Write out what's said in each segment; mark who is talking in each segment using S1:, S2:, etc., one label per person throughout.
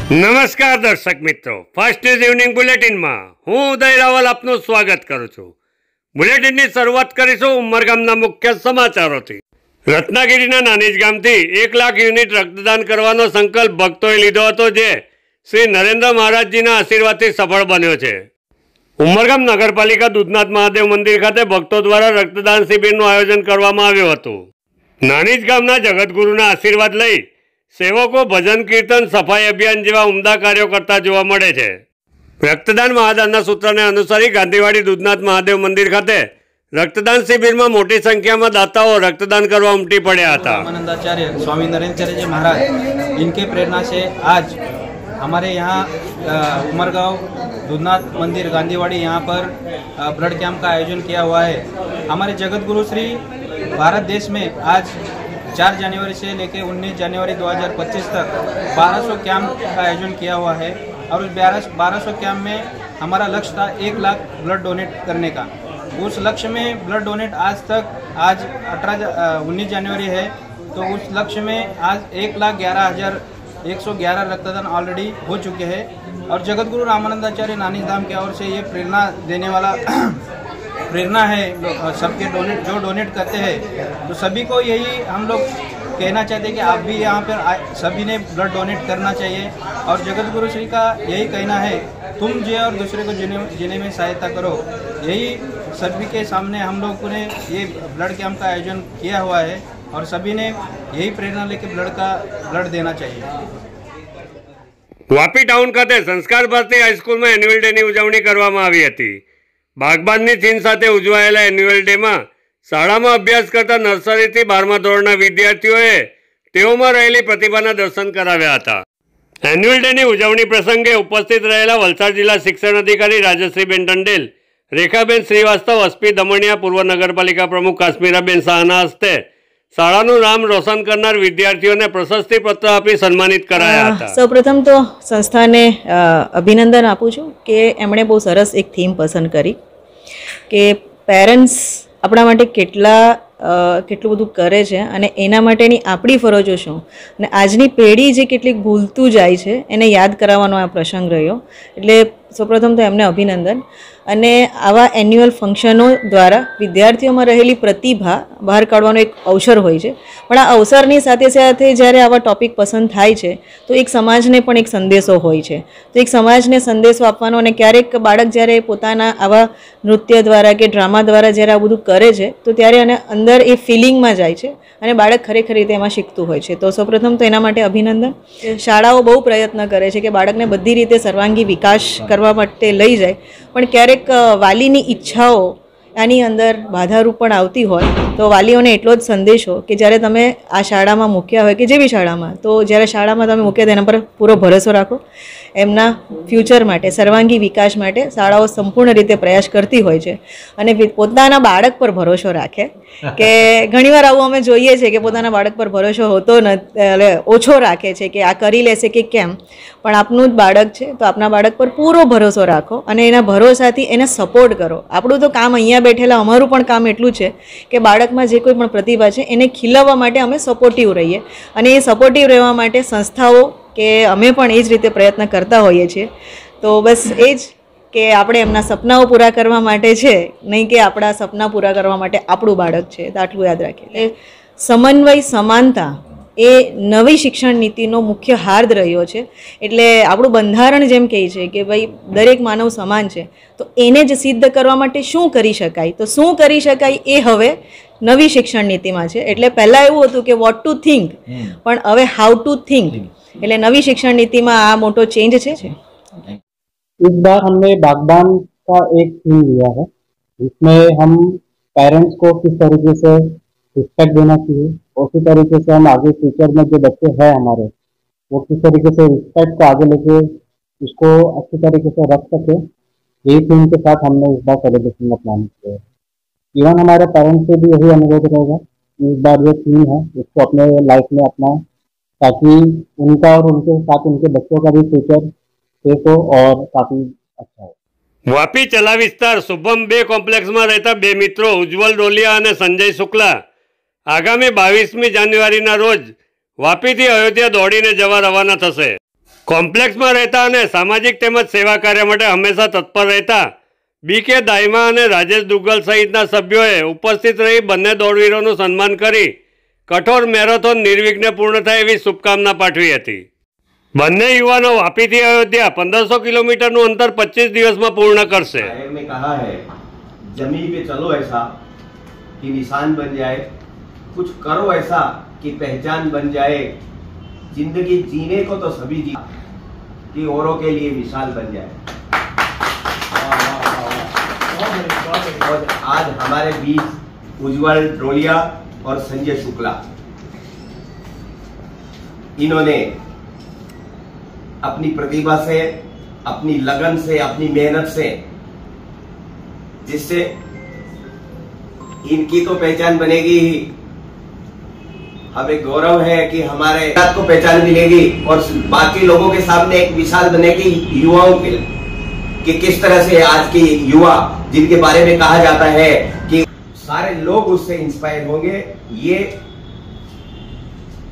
S1: નમસ્કાર દર્શક મિત્રો, ફર્સ્ટ ન્યૂઝ ઇવનિંગ બુલેટિનમાં હું ઉદય રાવલ આપનું સ્વાગત કરું છું। બુલેટિનની શરૂઆત કરીશું ઉમરગામના મુખ્ય સમાચારોથી। રત્નાગીરીના નાનીજ ગામથી 1 લાખ યુનિટ રક્તદાન કરવાનો સંકલ્પ ભક્તોએ લીધો હતો, જે શ્રી નરેન્દ્ર મહારાજજીના આશીર્વાદથી સફળ બન્યો છે। ઉમરગામ નગરપાલિકા દૂધનાથ મહાદેવ મંદિર ખાતે ભક્તો દ્વારા રક્તદાન શિબિરનું આયોજન કરવામાં આવ્યું હતું। નાનીજ ગામના જગતગુરુના આશીર્વાદ લઈ સેવકો ભજન કીર્તન સફાઈ અભિયાન જેવા ઉમદા કાર્યો કરતા જોવા મળે છે। રક્તદાન મહાદાનના સૂત્રને અનુસરી ગાંધીવાડી દૂધનાથ મહાદેવ મંદિર ખાતે रक्तदान शिविर में मोटी संख्या में दाताओं रक्तदान करवा उमटी पड़ा था।
S2: रामानंदाचार्य स्वामी नरेंद्र जी महाराज, इनके प्रेरणा से आज हमारे यहाँ उमरगांव दूधनाथ मंदिर गांधीवाड़ी यहाँ पर ब्लड कैंप का आयोजन किया हुआ है। हमारे जगत गुरु श्री भारत देश में आज 4 जनवरी से लेकर 19 जनवरी 2025 तक 1200 कैंप का आयोजन किया हुआ है और उस 1200 कैंप में हमारा लक्ष्य था 1 लाख ब्लड डोनेट करने का। उस लक्ष्य में ब्लड डोनेट आज 19 जनवरी है, तो उस लक्ष्य में आज 1,11,111 रक्तदान ऑलरेडी हो चुके हैं। और जगत गुरु रामानंदाचार्य नानी धाम की ओर से ये प्रेरणा देने वाला प्रेरणा है सबके जो डोनेट करते हैं, तो सभी को यही हम लोग कहना चाहते हैं कि आप भी यहाँ पर सभी ने ब्लड डोनेट करना चाहिए। और जगत गुरु श्री का यही कहना है, तुम जिए और दूसरे को जीने में सहायता करो। यही सभी के सामने हम लोगों ने ये ब्लड कैंप का आयोजन किया हुआ है और सभी ने यही प्रेरणा लेकर ब्लड देना चाहिए।
S1: वापी टाउन खाते संस्कार भारती हाईस्कूल में एन्युअल डे की उजवणी करवामां आवी हती। बागबाननी थीम साथे उजवायेला एन्युअल डे में शाळा में अभ्यास करता नर्सरी थी 12मा धोरणना विद्यार्थीओए तेओमां रहेली प्रतिभाना दर्शन कराव्या हता। एन्युअल डे की उजवणी प्रसंगे उपस्थित रहेला वलसाड जिला शिक्षण अधिकारी राजश्रीबेन टंडेल, रेखाबेन श्रीवास्तव, एसपी दमणिया, पूर्व नगरपालिका प्रमुख काश्मीराबेन शाहना हस्ते शाळाનું નામ રોશન કરનાર વિદ્યાર્થીઓને પ્રશસ્તિ પત્ર આપી સન્માનિત કરાયા હતા।
S3: સૌપ્રથમ તો સંસ્થાને અભિનંદન આપું છું કે એમણે બહુ સરસ એક થીમ પસંદ કરી કે પેરેન્ટ્સ આપણા માટે કેટલું બધું કરે છે અને એના માટેની આપણી ફરજો શું અને આજની પેઢી જે કેટલીક ભૂલતું જાય છે એને યાદ કરાવવાનો આ પ્રસંગ રહ્યો। એટલે સૌપ્રથમ તો એમને અભિનંદન। અને આવા એન્યુઅલ ફંક્શનો દ્વારા વિદ્યાર્થીઓમાં રહેલી પ્રતિભા બહાર કાઢવાનો એક અવસર હોય છે, પણ આ અવસરની સાથે સાથે જ્યારે આવા ટોપિક પસંદ થાય છે તો એક સમાજને પણ એક સંદેશો હોય છે, તો એક સમાજને સંદેશો આપવાનો અને ક્યારેક બાળક જ્યારે પોતાના આવા નૃત્ય દ્વારા કે ડ્રામા દ્વારા જ્યારે આ બધું કરે છે તો ત્યારે એને અંદર એ ફિલિંગમાં જાય છે અને બાળક ખરેખર રીતે એમાં શીખતું હોય છે। તો સૌપ્રથમ તો એના માટે અભિનંદન। શાળાઓ બહુ પ્રયત્ન કરે છે કે બાળકને બધી રીતે સર્વાંગી વિકાસ કરવા માટે લઈ જાય, પણ ક્યારેક વાલીની ઈચ્છાઓ આની અંદર બાધારૂપ પણ આવતી હોય તો વાલીઓને એટલો જ સંદેશો કે જ્યારે તમે આ શાળામાં મૂક્યા હોય કે જેવી શાળામાં, તો જ્યારે શાળામાં તમે મૂક્યા તેના પર પૂરો ભરોસો રાખો। એમના ફ્યુચર માટે સર્વાંગી વિકાસ માટે શાળાઓ સંપૂર્ણ રીતે પ્રયાસ કરતી હોય છે અને પોતાના બાળક પર ભરોસો રાખે કે ઘણીવાર આવું અમે જોઈએ છે કે પોતાના બાળક પર ભરોસો હોતો એટલે ઓછો રાખે છે કે આ કરી લેશે કે કેમ, પણ આપનું જ બાળક છે તો આપના બાળક પર પૂરો ભરોસો રાખો અને એના ભરોસાથી એને સપોર્ટ કરો। આપણું તો કામ અહીંયા બેઠેલા અમારું પણ કામ એટલું છે કે બાળકમાં જે કોઈ પણ પ્રતિભા છે એને ખીલવવા માટે અમે સપોર્ટિવ રહીએ અને એ સપોર્ટિવ રહેવા માટે સંસ્થાઓ કે અમે પણ એ જ રીતે પ્રયત્ન કરતા હોઈએ છીએ। તો બસ એ જ કે આપણે એમના સપનાઓ પૂરા કરવા માટે છે, નહીં કે આપણા સપના પૂરા કરવા માટે આપણું બાળક છે, તો આટલું યાદ રાખીએ। એટલે સમન્વય સમાનતા એ નવી શિક્ષણ નીતિનો મુખ્ય હાર્દ રહ્યો છે। એટલે આપણું બંધારણ જેમ કહે છે કે ભાઈ દરેક માનવ સમાન છે, તો એને જ સિદ્ધ કરવા માટે શું કરી શકાય, તો શું કરી શકાય એ હવે નવી શિક્ષણ નીતિમાં છે। એટલે પહેલાં એવું હતું કે વોટ ટુ થિંક, પણ હવે હાઉ ટુ થિંક, એટલે નવી શિક્ષણ नीतिમાં આ મોટો ચેન્જ છે।
S4: इस बार हमने बागबान का एक थीम लिया है, जिसमें हम पेरेंट्स को किस तरीके से रिस्पेक्ट देना चाहिए और उसी तरीके से हम आगे फ्यूचर में जो बच्चे हैं हमारे वो किस तरीके से रिस्पेक्ट को आगे लेके उसको अच्छी तरीके से रख सके, यही थीम के साथ हमने इस बार सेलिब्रेशन का प्लान किया है। इवन हमारे पेरेंट्स से भी यही अनुरोध रहेगा कि इस बार जो थीम है उसको अपने लाइफ में अपनाएं, ताकि उनका और उनके साथ उनके बच्चों का भी फ्यूचर सेफ हो और काफी अच्छा हो।
S1: वापी चला विस्तार शुभम 2 कॉम्प्लेक्स में रहता 2 मित्रों उज्ज्वल डोलिया और संजय शुक्ला आगामी 22મી જાન્યુઆરીના રોજ वापी थी अयोध्या दौड़ीने जवा रवाना थशे। કોમ્પ્લેક્સમાં રહેતા અને સામાજિક તેમજ સેવા કાર્ય માટે હંમેશા તત્પર રહેતા BK દાઈમા અને રાજેશ દુગ્ગલ સહિતના સભ્યોએ ઉપસ્થિત રહી બંને દોડવીરોનું સન્માન કરી કઠોર મેરેથોન નિર્વિઘ્ને પૂર્ણ થાય એવી શુભકામના પાઠવી હતી। બંને યુવાનો વાપીથી અયોધ્યા 1500 કિલોમીटरનું અંતર 25 દિવસમાં પૂર્ણ કરશે।
S5: में कहा है जमीन पे चलो ऐसा कि निशान बन जाए, कुछ करो ऐसा कि पहचान बन जाए, जिंदगी जीने को तो सभी जी कि औरों के लिए मिसाल बन जाए। और आज हमारे बीच उज्जवल ड्रोलिया और संजय शुक्ला, इन्होंने अपनी प्रतिभा से, अपनी लगन से, अपनी मेहनत से, जिससे इनकी तो पहचान बनेगी ही, हमें गौरव है कि हमारे को पहचान मिलेगी और बाकी लोगों के सामने एक मिसाल बनेगी युवाओं के, कि किस तरह से आज की युवा जिनके बारे में कहा जाता है कि सारे लोग उससे इंस्पायर होंगे। ये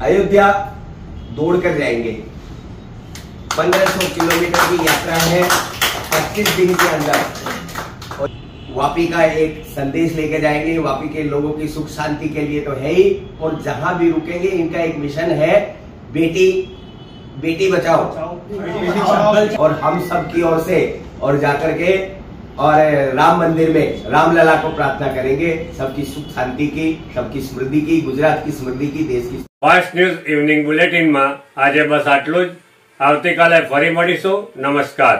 S5: अयोध्या दौड़ कर जाएंगे, 1500 किलोमीटर की यात्रा है 25 दिन के अंदर, और वापी का एक संदेश लेकर जाएंगे। वापी के लोगों की सुख शांति के लिए तो है ही, और जहां भी रुकेंगे इनका एक मिशन है, बेटी बचाओ, और हम सब की ओर से और जाकर के और राम मंदिर में रामलला को प्रार्थना करेंगे, सबकी सुख शांति की, सबकी समृद्धि की, गुजरात की समृद्धि की, देश की।
S1: फास्ट न्यूज इवनिंग बुलेटिन में आज बस आटलू ज। आवतीकाले फरी मळीशुं। नमस्कार।